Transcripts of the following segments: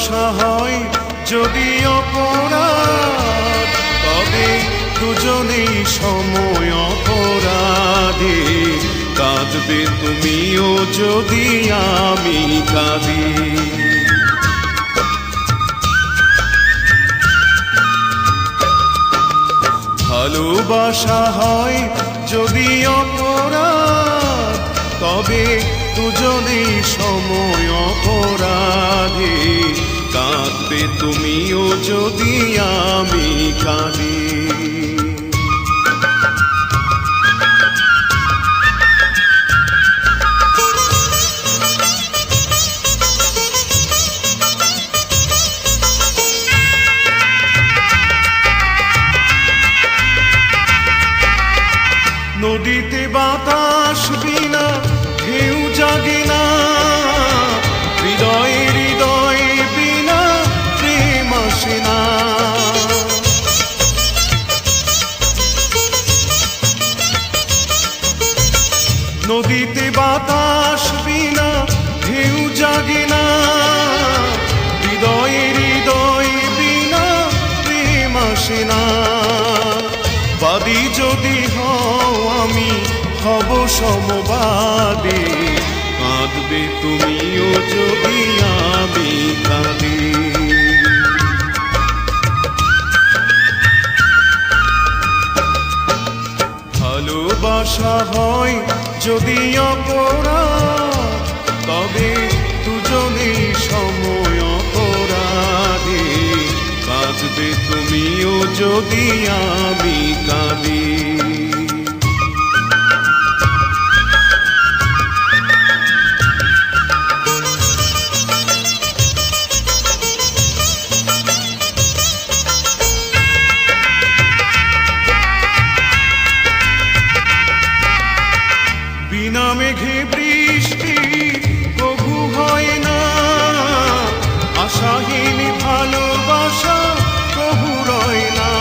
ভালোবাসা হয় যদি অপরাধ, তবে দুজনেই সময় অপরাধী। কাঁদবে তুমিও যদি আমি কাঁদি। ভালোবাসা হয় যদি অপরাধ, তবে দুজনেই সময় অপরাধী। কাঁদবে তুমিও যদি আমি কাঁদি। নদীতে বাতাস বিনা ঢেউ জাগে না, হৃদয়ে হৃদয় বিনা প্রেম আসে না। নদীতে বাতাস বিনা ঢেউ জাগে না, হৃদয়ে হৃদয় বিনা প্রেম আসে না। বাদী যদি হও আমি হব সমবাদী, কাঁদবে তুমিও যদি আমি কাঁদি। ভালোবাসা হয় যদি অপরাধ, তবে দুজনেই সময় অপরাধী। কাঁদবে তুমিও যদি আমি কাঁদি। বিনা মেঘে বৃষ্টি কভু হয় না, আশাহীন ভালোবাসা কভু রয় না।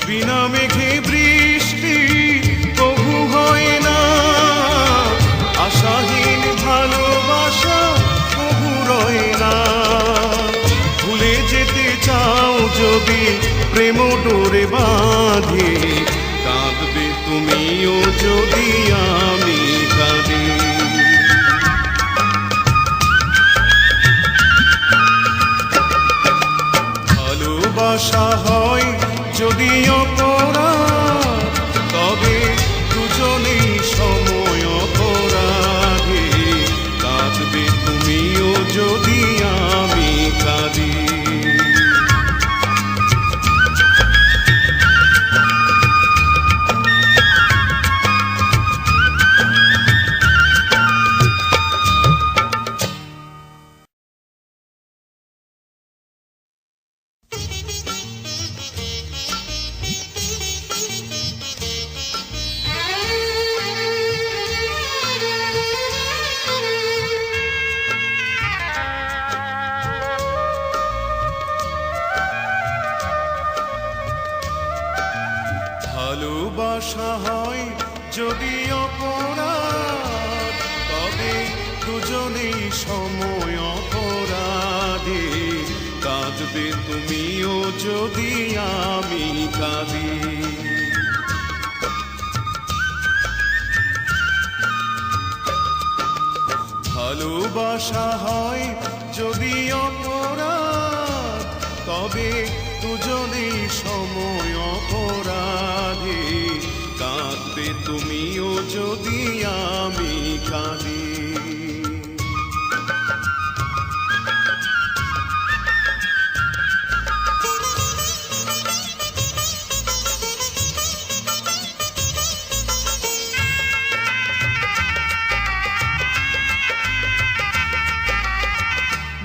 বিনা মেঘে বৃষ্টি কভু হয় না, আশাহীন ভালোবাসা কভু রয় না। ভুলে যেতে চাও যদি প্রেম ডোরে বাঁধে, কাঁদবে তুমিও যদি আমি কাঁদি। ভালোবাসা হয় যদি অপরাধ, তবে দুজনেই সময় অপরাধী। কাঁদবে তুমিও যদি আমি কাঁদি। ভালোবাসা হয় যদি অপরাধ, তবে দুজনেই সময় অপরাধী। কাঁদবে তুমিও যদি আমি কাঁদি। ভালোবাসা হয় যদি অপরাধ, তবে দুজনেই সময় অপরাধী। কাঁদবে তুমিও যদি আমি কাঁদি।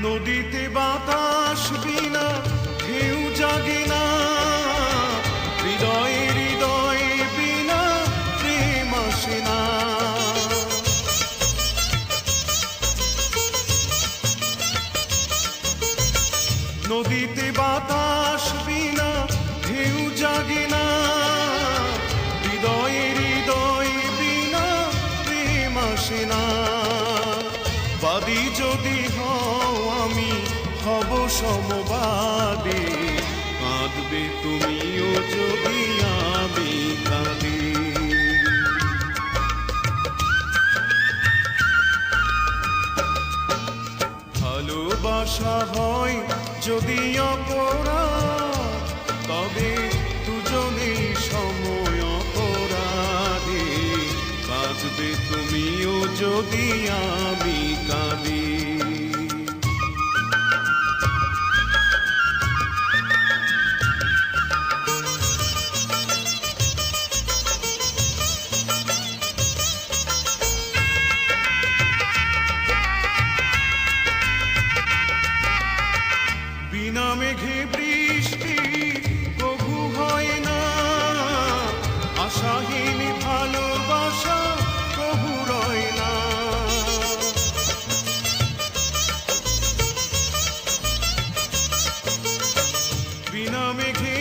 নদীতে বাতাস বিনা ঢেউ জাগে না, হৃদয়ে হৃদয় বিনা প্রেম আসে না। সমবাদী, কাঁদবে তুমিও যদি আমি কাঁদি। ভালোবাসা হয় যদি অপরাধ, তবে দুজনেই সময় অপরাধী, কাঁদবে তুমিও যদি আমি কাঁদি। বিনা মেঘে বৃষ্টি কভু হয় না, আশাহীন ভালোবাসা কভু রয় না। বিনা মেঘে